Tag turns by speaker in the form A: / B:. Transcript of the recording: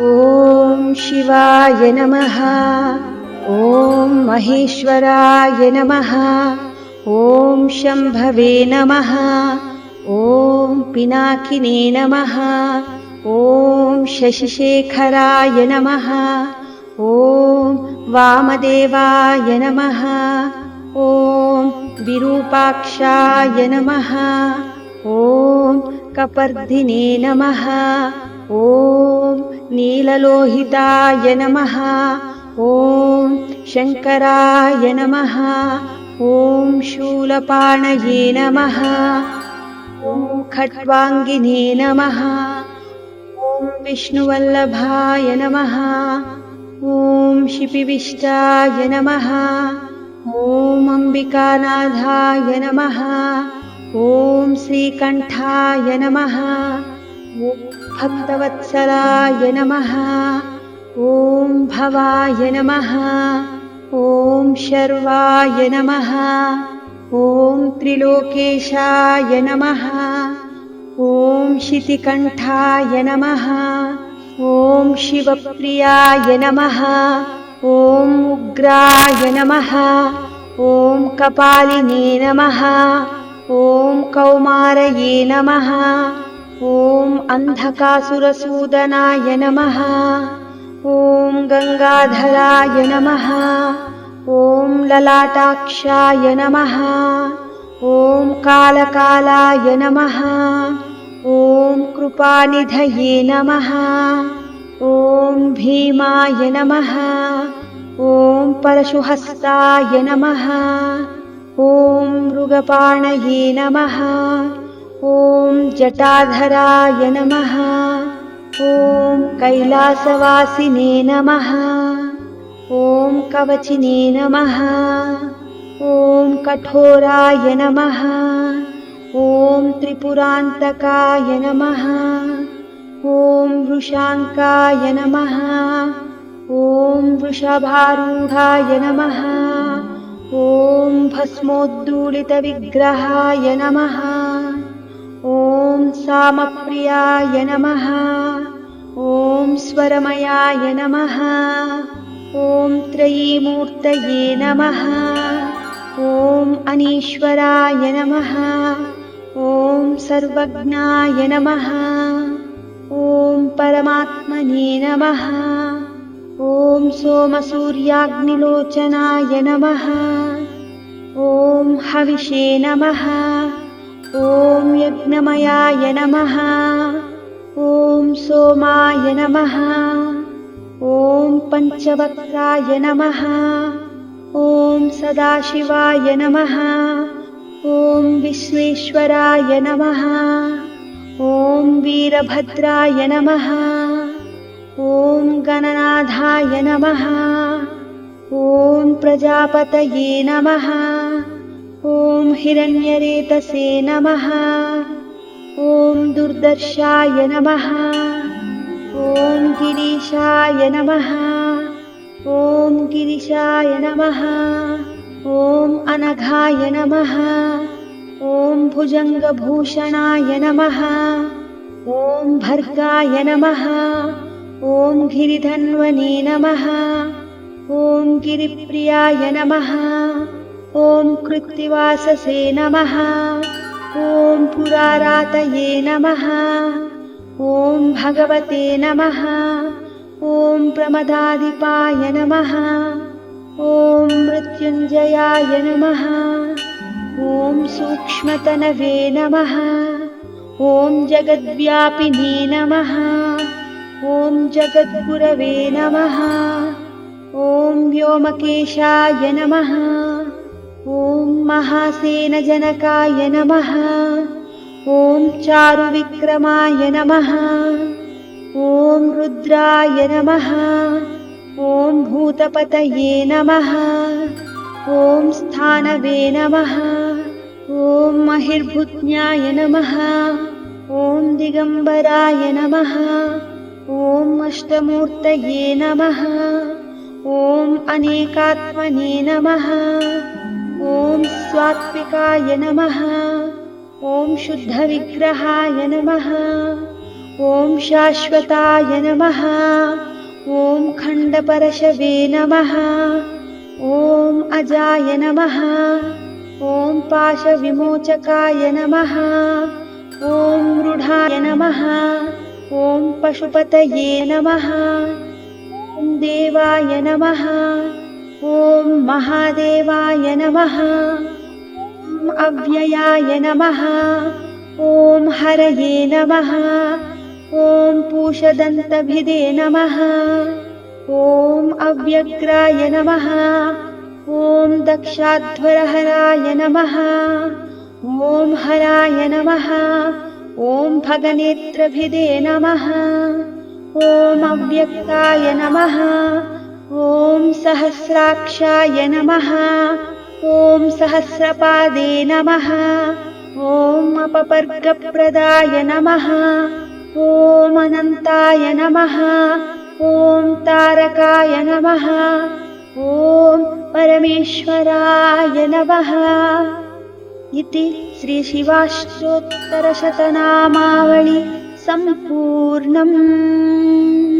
A: ॐ शिवाय नमः। ॐ महेश्वराय नमः। ॐ शम्भवे नमः। ॐ पिनाकिने नमः। ॐ शशिशेखराय नमः। ॐ वामदेवाय नमः। ॐ विरूपाक्षाय नमः। ॐ कपर्दिने नमः। ॐ नीललोहिताय नमः। ॐ शङ्कराय नमः। ॐ शूलपाणये नमः। ॐ खट्वाङ्गिने नमः। ॐ विष्णुवल्लभाय नमः। ॐ शिपिविष्टाय नमः। ॐ अम्बिकानाथाय नमः। ॐ श्रीकण्ठाय नमः। ॐ भक्तवत्सलाय नमः। ॐ भवाय नमः। ॐ शर्वाय नमः। ॐ त्रिलोकेशाय नमः। ॐ शितिकण्ठाय नमः। ॐ शिवप्रियाय नमः। ॐ उग्राय नमः। ॐ कपालिने नमः। ॐ कौमारये नमः। ॐ अन्धकासुरसूदनाय नमः। ॐ गङ्गाधराय नमः। ॐ ललाटाक्षाय नमः। ॐ कालकालाय नमः। ॐ कृपानिधये नमः। ॐ भीमाय नमः। ॐ परशुहस्ताय नमः। ॐ मृगपाणये नमः। ॐ जटाधराय नमः। ॐ कैलासवासिने नमः। ॐ कवचिने नमः। ॐ कठोराय नमः। ॐ त्रिपुरान्तकाय नमः। ॐ वृषाङ्काय नमः। ॐ वृषभारूढाय नमः। ॐ भस्मोद्दूलितविग्रहाय नमः। ॐ सामप्रियाय नमः। ॐ स्वरमयाय नमः। ॐ त्रयीमूर्तये नमः। ॐ अनीश्वराय नमः। ॐ सर्वज्ञाय नमः। ॐ परमात्मने नमः। ॐ सोमसूर्याग्निलोचनाय नमः। ॐ हविषे नमः। ॐ यज्ञमयाय नमः। ॐ सोमाय नमः। ॐ पञ्चवक्त्राय नमः। ॐ सदाशिवाय नमः। ॐ विश्वेश्वराय नमः। ॐ वीरभद्राय नमः। ॐ गणनाथाय नमः। ॐ प्रजापतये नमः। ॐ हिरण्यरेतसे नमः। ॐ दुर्दर्शाय नमः। ॐ गिरीशाय नमः। ॐ गिरिशाय नमः। ॐ अनघाय नमः। ॐ भुजङ्गभूषणाय नमः। ॐ भर्गाय नमः। ॐ गिरिधन्वने नमः। ॐ गिरिप्रियाय नमः। ॐ कृत्तिवाससे नमः। ॐ पुरारातये नमः। ॐ भगवते नमः। ॐ प्रमदाधिपाय नमः। ॐ मृत्युञ्जयाय नमः। ॐ सूक्ष्मतनवे नमः। ॐ जगद्व्यापिने नमः। ॐ जगद्गुरवे नमः। ॐ व्योमकेशाय नमः। ॐ महासेनजनकाय नमः। ॐ चारुविक्रमाय नमः। ॐ रुद्राय नमः। ॐ भूतपतये नमः। ॐ स्थानवे नमः। ॐ महिर्भुज्ञाय नमः। ॐ दिगम्बराय नमः। ॐ अष्टमूर्तये नमः। ॐ अनेकात्मने नमः। ॐ स्वात्विकाय नमः। ॐ शुद्धविग्रहाय नमः। ॐ शाश्वताय नमः। ॐ खण्डपरशवे नमः। ॐ अजाय नमः। ॐ पाशविमोचकाय नमः। ॐ मृढाय नमः। ॐ पशुपतये नमः। ॐ देवाय नमः। ॐ महादेवाय नमः। ॐ अव्ययाय नमः। ॐ हरये नमः। ॐ पूषदन्तभिदे नमः। ॐ अव्यग्राय नमः। ॐ दक्षाध्वरहराय नमः। ॐ हराय नमः। ॐ भगनेत्रभिदे नमः। ॐ अव्यक्ताय नमः। ॐ सहस्राक्षाय नमः। ॐ सहस्रपादे नमः। ॐ अपपर्गप्रदाय नमः। ॐ अनन्ताय नमः। ॐ तारकाय नमः। ॐ परमेश्वराय नमः। इति श्रीशिवाष्टोत्तरशतनामावळि सम्पूर्णम्।